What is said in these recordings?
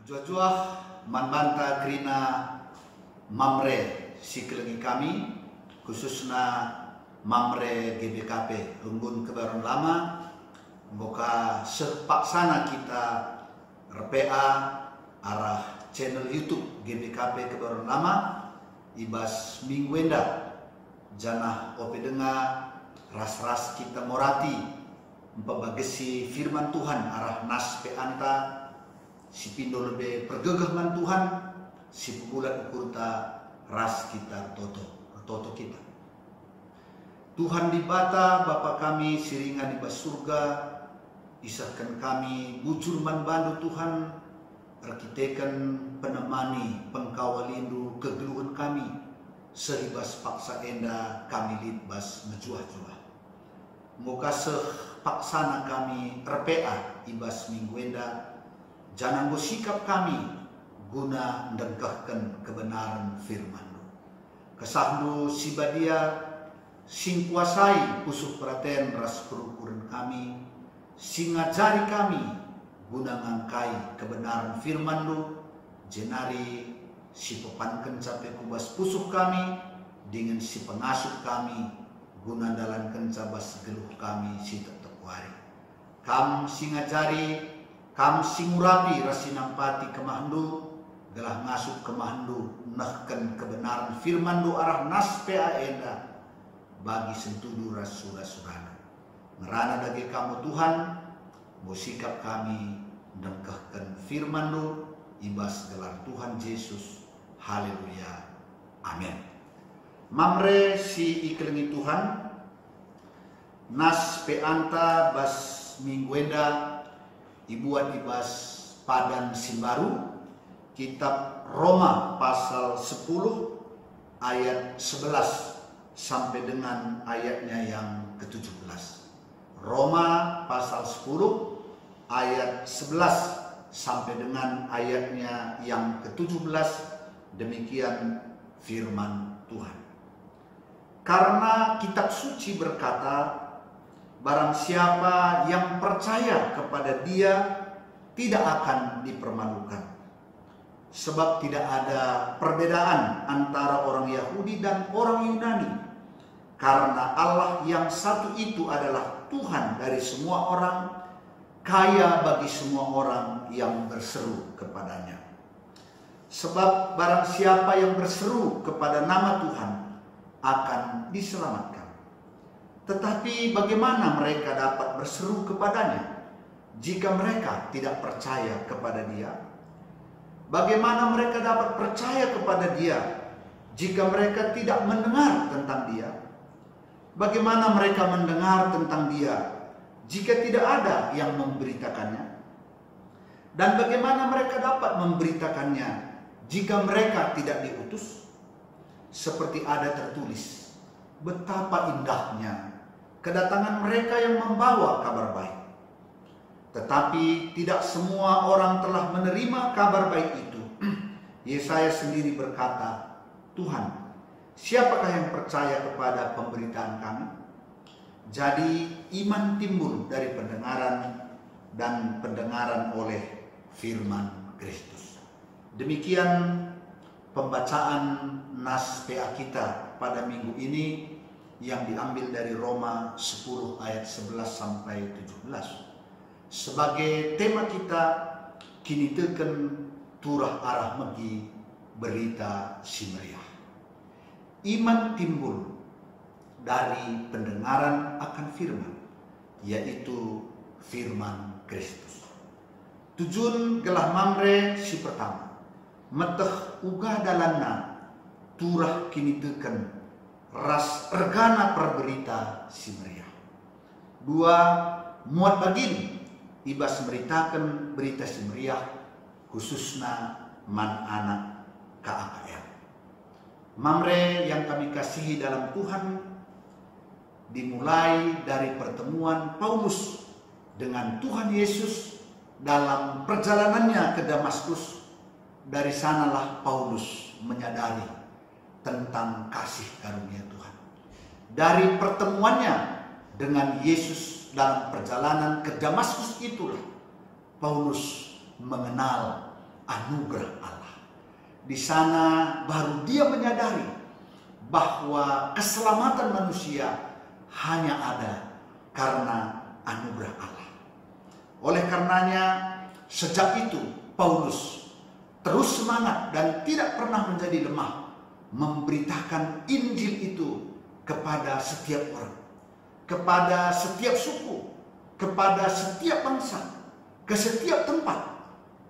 Jua-jua manbanta krina mamre sikelegi kami khususnya mamre GBKP Unggun Kebayoran Lama moga sepaksana kita RPA arah channel YouTube GBKP Kebayoran Lama ibas mingguenda janah ope denga ras-ras kita morati membagesi firman Tuhan arah nas pe anta si pindo lebih pergegaman Tuhan si bulan ukurta ras kita toto kita Tuhan di bata Bapa kami siringan di bas surga isahkan kami bujur man bandu Tuhan arkiteken penemani pengkawalindu kegeluhan kami seribas paksa enda kami litbas mejuah-juah moga paksana kami RPA ibas minggu enda jangan sikap kami guna mendegahkan kebenaran firman-Mu. Kesahmu sibadia sing kuasai usuh perhatian ras perukuran kami, sing ngajari kami guna ngangkai kebenaran firman-Mu, jenari si pepanken capai kubas pusuh kami dengan si pengasuh kami guna dalam kencabas geluh kami si tetep wari. Kam sing ngajari kam singurapi rasinampati kemahandu gelah ngasuk kemahandu nahkan kebenaran firman-Du arah nas PA enda bagi sentudu rasura-surana ngerana dagi kamu Tuhan mau sikap kami dengkahkan firman-Du ibas gelar Tuhan Yesus haleluya amin. Mamre si iklengi Tuhan nas pe anta bas mingguenda ibuat ibas Padan Simbaru kitab Roma pasal 10 ayat 11 sampai dengan ayatnya yang ke-17. Roma pasal 10 ayat 11 sampai dengan ayatnya yang ke-17 demikian firman Tuhan. Karena kitab suci berkata barang siapa yang percaya kepada Dia tidak akan dipermalukan. Sebab tidak ada perbedaan antara orang Yahudi dan orang Yunani. Karena Allah yang satu itu adalah Tuhan dari semua orang, kaya bagi semua orang yang berseru kepadanya. Sebab barang siapa yang berseru kepada nama Tuhan akan diselamatkan. Tetapi bagaimana mereka dapat berseru kepadanya jika mereka tidak percaya kepada Dia? Bagaimana mereka dapat percaya kepada Dia jika mereka tidak mendengar tentang Dia? Bagaimana mereka mendengar tentang Dia jika tidak ada yang memberitakannya? Dan bagaimana mereka dapat memberitakannya jika mereka tidak diutus? Seperti ada tertulis, betapa indahnya kedatangan mereka yang membawa kabar baik. Tetapi tidak semua orang telah menerima kabar baik itu. Yesaya sendiri berkata, Tuhan, siapakah yang percaya kepada pemberitaan kami? Jadi iman timbul dari pendengaran dan pendengaran oleh firman Kristus. Demikian pembacaan nas PA kita pada minggu ini yang diambil dari Roma 10 ayat 11 sampai 17. Sebagai tema kita kini teken turah arah megi berita si meriah. Iman timbul dari pendengaran akan firman, yaitu firman Kristus. Tujuan gelah mamre si pertama, meteh uga dalanna turah kini teken ras regana perberita si meriah. Dua, muat bagin ibas memberitakan berita si meriah khususnya man anak KAKR. Mamre yang kami kasihi dalam Tuhan, dimulai dari pertemuan Paulus dengan Tuhan Yesus dalam perjalanannya ke Damaskus. Dari sanalah Paulus menyadari tentang kasih karunia Tuhan. Dari pertemuannya dengan Yesus dalam perjalanan ke Damaskus itulah Paulus mengenal anugerah Allah. Di sana baru dia menyadari bahwa keselamatan manusia hanya ada karena anugerah Allah. Oleh karenanya, sejak itu Paulus terus semangat dan tidak pernah menjadi lemah memberitakan Injil itu kepada setiap orang, kepada setiap suku, kepada setiap bangsa, ke setiap tempat.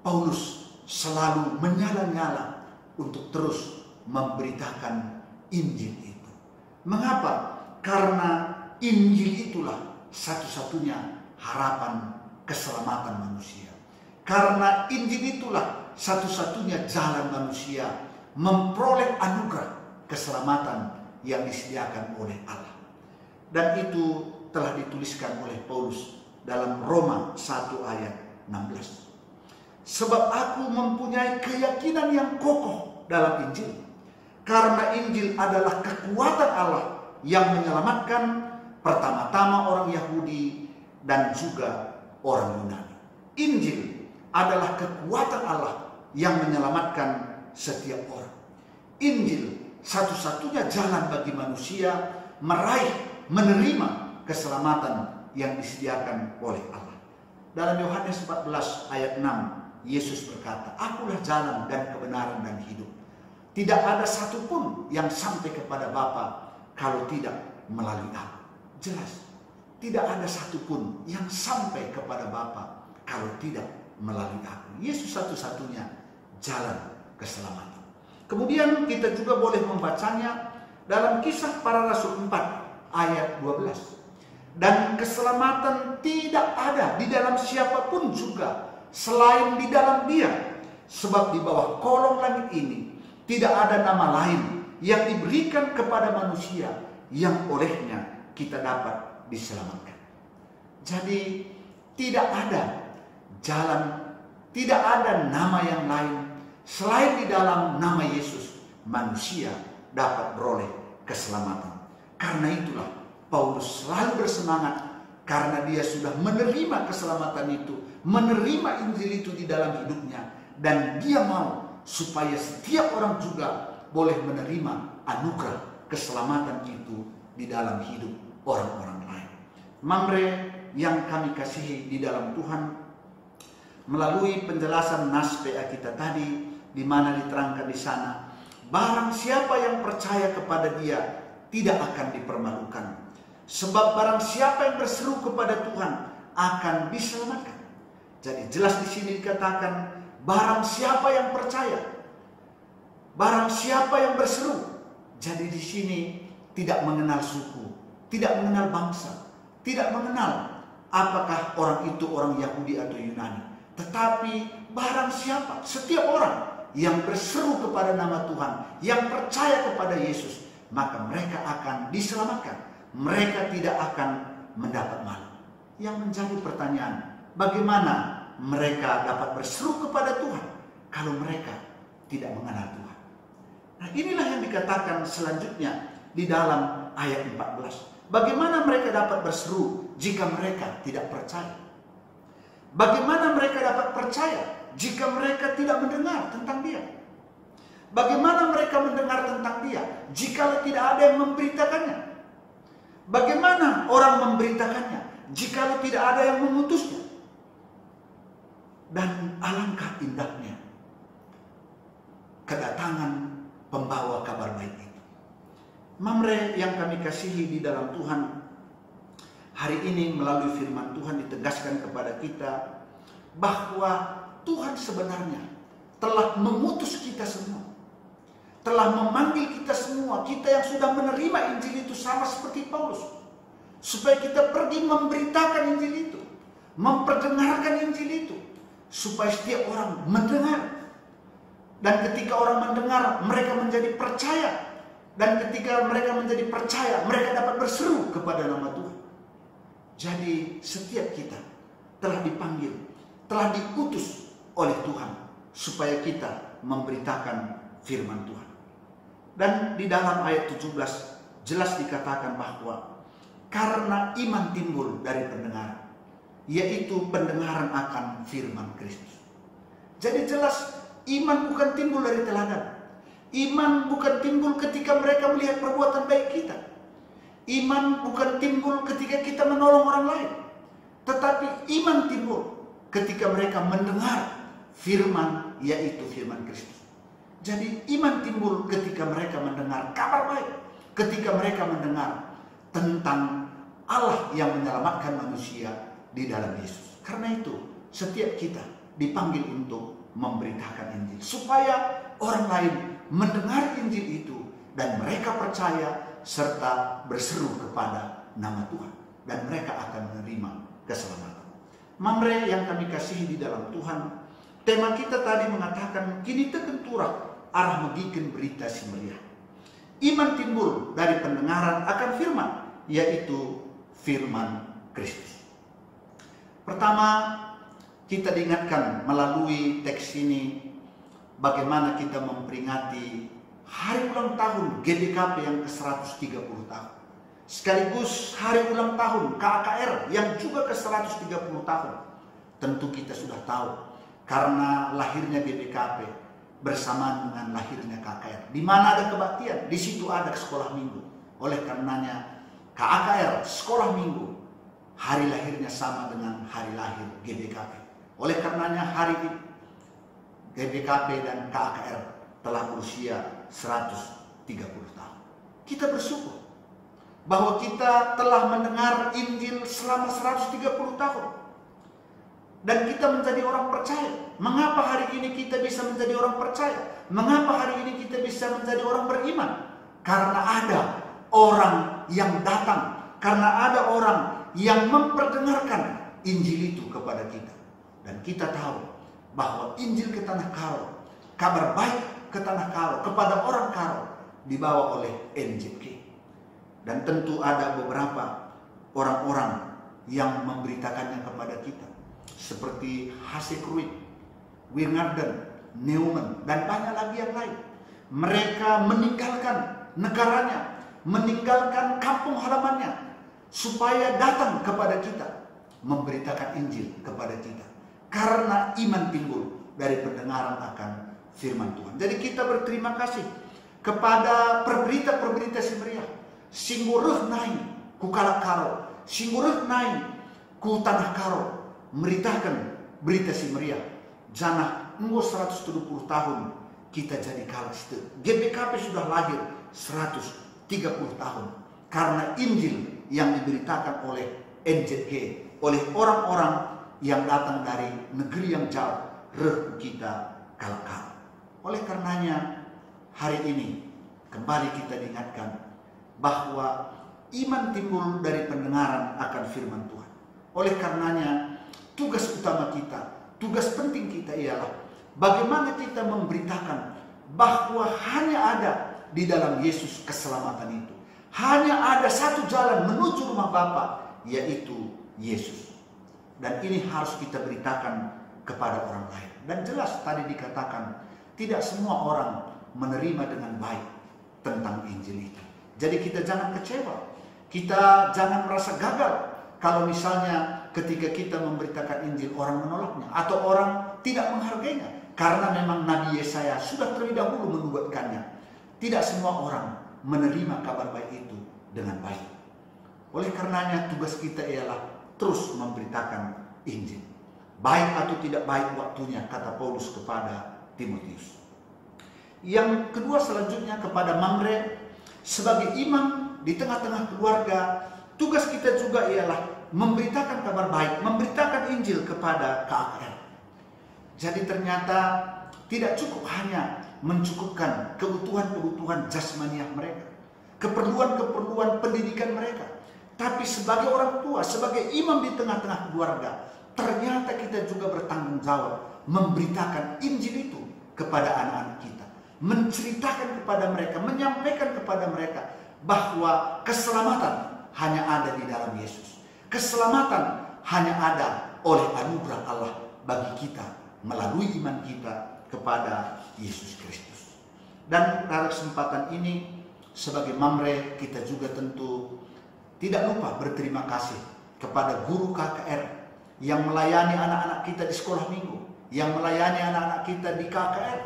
Paulus selalu menyala-nyala untuk terus memberitakan Injil itu. Mengapa? Karena Injil itulah satu-satunya harapan keselamatan manusia. Karena Injil itulah satu-satunya jalan manusia memperoleh anugerah keselamatan yang disediakan oleh Allah. Dan itu telah dituliskan oleh Paulus dalam Roma 1 ayat 16. Sebab aku mempunyai keyakinan yang kokoh dalam Injil. Karena Injil adalah kekuatan Allah yang menyelamatkan pertama-tama orang Yahudi dan juga orang Yunani. Injil adalah kekuatan Allah yang menyelamatkan setiap orang. Injil satu-satunya jalan bagi manusia meraih, menerima keselamatan yang disediakan oleh Allah. Dalam Yohanes 14 ayat 6, Yesus berkata, "Akulah jalan dan kebenaran dan hidup. Tidak ada satupun yang sampai kepada Bapa kalau tidak melalui aku." Jelas, tidak ada satupun yang sampai kepada Bapa kalau tidak melalui aku. Yesus satu-satunya jalan keselamatan. Kemudian kita juga boleh membacanya dalam Kisah Para Rasul 4 ayat 12. Dan keselamatan tidak ada di dalam siapapun juga selain di dalam Dia. Sebab di bawah kolong langit ini tidak ada nama lain yang diberikan kepada manusia yang olehnya kita dapat diselamatkan. Jadi tidak ada jalan, tidak ada nama yang lain selain di dalam nama Yesus manusia dapat beroleh keselamatan. Karena itulah Paulus selalu bersemangat, karena dia sudah menerima keselamatan itu, menerima Injil itu di dalam hidupnya, dan dia mau supaya setiap orang juga boleh menerima anugerah keselamatan itu di dalam hidup orang-orang lain. Mamre yang kami kasihi di dalam Tuhan, melalui penjelasan nas PA kita tadi, di mana diterangkan di sana, barang siapa yang percaya kepada Dia tidak akan dipermalukan. Sebab barang siapa yang berseru kepada Tuhan akan diselamatkan. Jadi jelas di sini dikatakan barang siapa yang percaya, barang siapa yang berseru. Jadi di sini tidak mengenal suku, tidak mengenal bangsa, tidak mengenal apakah orang itu orang Yahudi atau Yunani. Tetapi barang siapa, setiap orang yang berseru kepada nama Tuhan, yang percaya kepada Yesus, maka mereka akan diselamatkan. Mereka tidak akan mendapat malu. Yang menjadi pertanyaan, bagaimana mereka dapat berseru kepada Tuhan kalau mereka tidak mengenal Tuhan? Nah, inilah yang dikatakan selanjutnya di dalam ayat 14. Bagaimana mereka dapat berseru jika mereka tidak percaya? Bagaimana mereka dapat percaya jika mereka tidak mendengar tentang Dia? Bagaimana mereka mendengar tentang Dia jika tidak ada yang memberitakannya? Bagaimana orang memberitakannya jika tidak ada yang mengutusnya? Dan alangkah indahnya kedatangan pembawa kabar baik itu. Mamre yang kami kasihi di dalam Tuhan, hari ini melalui firman Tuhan ditegaskan kepada kita bahwa Tuhan sebenarnya telah mengutus kita semua, telah memanggil kita semua, kita yang sudah menerima Injil itu sama seperti Paulus, supaya kita pergi memberitakan Injil itu, memperdengarkan Injil itu, supaya setiap orang mendengar. Dan ketika orang mendengar, mereka menjadi percaya. Dan ketika mereka menjadi percaya, mereka dapat berseru kepada nama Tuhan. Jadi setiap kita telah dipanggil, telah diutus oleh Tuhan, supaya kita memberitakan firman Tuhan. Dan di dalam ayat 17 jelas dikatakan bahwa karena iman timbul dari pendengaran, yaitu pendengaran akan firman Kristus. Jadi jelas Iman bukan timbul dari teladan. Iman bukan timbul ketika mereka melihat perbuatan baik kita. Iman bukan timbul ketika kita menolong orang lain. Tetapi iman timbul ketika mereka mendengar firman, yaitu firman Kristus. Jadi iman timbul ketika mereka mendengar kabar baik. Ketika mereka mendengar tentang Allah yang menyelamatkan manusia di dalam Yesus. Karena itu setiap kita dipanggil untuk memberitakan Injil. Supaya orang lain mendengar Injil itu dan mereka percaya serta berseru kepada nama Tuhan. Dan mereka akan menerima keselamatan. Mamre yang kami kasihi di dalam Tuhan, tema kita tadi mengatakan kini tegentura arah megiken berita si meriah. Iman timbul dari pendengaran akan firman, yaitu firman Kristus. Pertama, kita diingatkan melalui teks ini bagaimana kita memperingati hari ulang tahun GBKP yang ke-130 tahun. Sekaligus hari ulang tahun KKR yang juga ke-130 tahun. Tentu kita sudah tahu karena lahirnya GBKP bersamaan dengan lahirnya KKR. Di mana ada kebaktian, di situ ada sekolah minggu. Oleh karenanya KKR sekolah minggu hari lahirnya sama dengan hari lahir GBKP. Oleh karenanya hari ini GBKP dan KKR telah berusia 130 tahun. Kita bersyukur bahwa kita telah mendengar Injil selama 130 tahun. Dan kita menjadi orang percaya. Mengapa hari ini kita bisa menjadi orang percaya? Mengapa hari ini kita bisa menjadi orang beriman? Karena ada orang yang datang. Karena ada orang yang memperdengarkan Injil itu kepada kita. Dan kita tahu bahwa Injil ke Tanah Karo, kabar baik ke Tanah Karo, kepada orang Karo, dibawa oleh NJK. Dan tentu ada beberapa orang-orang yang memberitakannya kepada kita. Seperti Hasek Ruit, Wingarden, Neumann, dan banyak lagi yang lain. Mereka meninggalkan negaranya, meninggalkan kampung halamannya, supaya datang kepada kita, memberitakan Injil kepada kita. Karena iman timbul dari pendengaran akan firman Tuhan. Jadi kita berterima kasih kepada perberita-perberita si meriah. Singgureuh naik ku Kalak Karo, singgureuh naik ku Tanah Karo, meritakan berita si meriah. Janah 170 tahun kita jadi Kalak situ. GBKP sudah lahir 130 tahun karena Injil yang diberitakan oleh NJG, oleh orang-orang yang datang dari negeri yang jauh, reh kita Kalak Karo. Oleh karenanya hari ini kembali kita diingatkan bahwa iman timbul dari pendengaran akan firman Tuhan. Oleh karenanya tugas utama kita, tugas penting kita ialah bagaimana kita memberitakan bahwa hanya ada di dalam Yesus keselamatan itu. Hanya ada satu jalan menuju rumah Bapa, yaitu Yesus. Dan ini harus kita beritakan kepada orang lain. Dan jelas tadi dikatakan tidak semua orang menerima dengan baik tentang Injil itu. Jadi kita jangan kecewa, kita jangan merasa gagal kalau misalnya ketika kita memberitakan Injil orang menolaknya atau orang tidak menghargainya. Karena memang Nabi Yesaya sudah terlebih dahulu menubuatkannya. Tidak semua orang menerima kabar baik itu dengan baik. Oleh karenanya tugas kita ialah terus memberitakan Injil. Baik atau tidak baik waktunya, kata Paulus kepada Timotius. Yang kedua selanjutnya kepada Mamre. Sebagai imam di tengah-tengah keluarga, tugas kita juga ialah memberitakan kabar baik, memberitakan Injil kepada KKR. Jadi ternyata tidak cukup hanya mencukupkan kebutuhan-kebutuhan jasmaniah mereka, keperluan-keperluan pendidikan mereka. Tapi sebagai orang tua, sebagai imam di tengah-tengah keluarga, ternyata kita juga bertanggung jawab memberitakan Injil itu kepada anak-anak kita. Menceritakan kepada mereka, menyampaikan kepada mereka bahwa keselamatan hanya ada di dalam Yesus. Keselamatan hanya ada oleh anugerah Allah bagi kita melalui iman kita kepada Yesus Kristus. Dan pada kesempatan ini sebagai Mamre kita juga tentu tidak lupa berterima kasih kepada guru KKR yang melayani anak-anak kita di sekolah minggu, yang melayani anak-anak kita di KKR.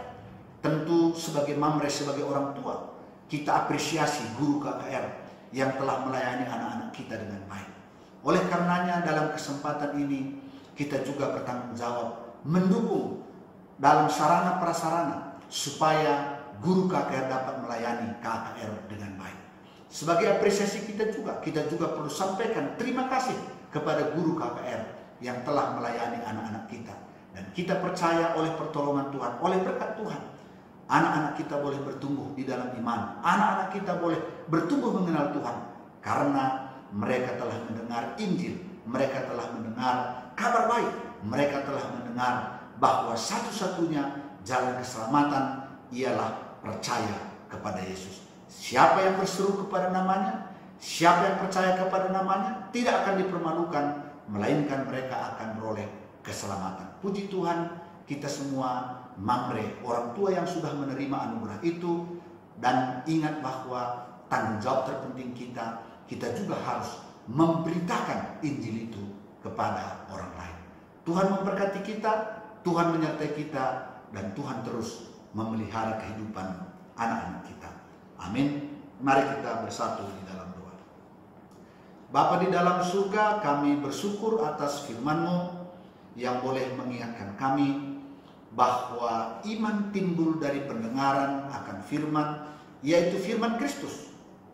Tentu sebagai mamre, sebagai orang tua, kita apresiasi guru KKR yang telah melayani anak-anak kita dengan baik. Oleh karenanya dalam kesempatan ini kita juga bertanggung jawab mendukung dalam sarana prasarana supaya guru KKR dapat melayani KKR dengan baik. Sebagai apresiasi kita juga perlu sampaikan terima kasih kepada guru KKR yang telah melayani anak-anak kita. Dan kita percaya oleh pertolongan Tuhan, oleh berkat Tuhan, anak-anak kita boleh bertumbuh di dalam iman. Anak-anak kita boleh bertumbuh mengenal Tuhan karena mereka telah mendengar Injil, mereka telah mendengar kabar baik, mereka telah mendengar bahwa satu-satunya jalan keselamatan ialah percaya kepada Yesus. Siapa yang berseru kepada namanya, siapa yang percaya kepada namanya, tidak akan dipermalukan, melainkan mereka akan beroleh keselamatan. Puji Tuhan, kita semua mamre, orang tua yang sudah menerima anugerah itu, dan ingat bahwa tanggung jawab terpenting kita juga harus memberitakan Injil itu kepada orang lain. Tuhan memberkati kita, Tuhan menyertai kita, dan Tuhan terus memelihara kehidupan anak-anak kita. Amin. Mari kita bersatu di dalam doa. Bapa di dalam surga, kami bersyukur atas firman-Mu yang boleh mengingatkan kami bahwa iman timbul dari pendengaran akan firman, yaitu firman Kristus.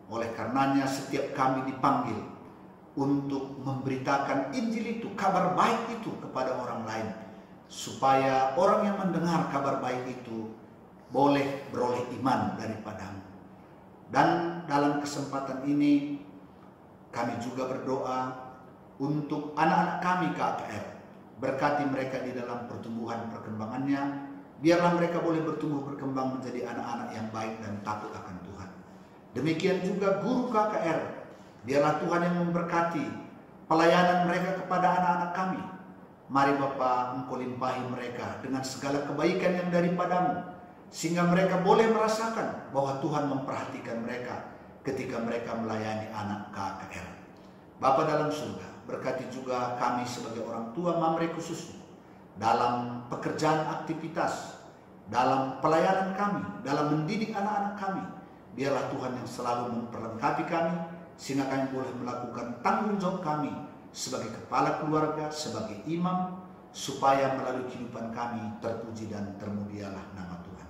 Oleh karenanya setiap kami dipanggil untuk memberitakan Injil itu, kabar baik itu kepada orang lain, supaya orang yang mendengar kabar baik itu boleh beroleh iman daripada-Mu. Dan dalam kesempatan ini kami juga berdoa untuk anak-anak kami KKR. Berkati mereka di dalam pertumbuhan perkembangannya. Biarlah mereka boleh bertumbuh berkembang menjadi anak-anak yang baik dan takut akan Tuhan. Demikian juga guru KKR. Biarlah Tuhan yang memberkati pelayanan mereka kepada anak-anak kami. Mari Bapa, Engkau limpahi mereka dengan segala kebaikan yang daripada-Mu, sehingga mereka boleh merasakan bahwa Tuhan memperhatikan mereka ketika mereka melayani anak KKR. Bapa dalam surga, berkati juga kami sebagai orang tua mamre khususnya dalam pekerjaan aktivitas, dalam pelayanan kami, dalam mendidik anak-anak kami. Biarlah Tuhan yang selalu memperlengkapi kami, sehingga kami boleh melakukan tanggung jawab kami sebagai kepala keluarga, sebagai imam, supaya melalui kehidupan kami terpuji dan termulialah nama Tuhan.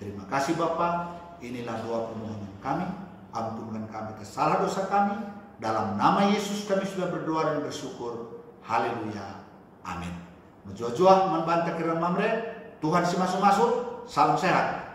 Terima kasih Bapa. Inilah doa permohonan kami. Ampunkan kami kesalahan dosa kami. Dalam nama Yesus kami sudah berdoa dan bersyukur. Haleluya. Amin. Menjua-jua membantah kiraan mamre. Tuhan si masuk-masuk. Salam sehat.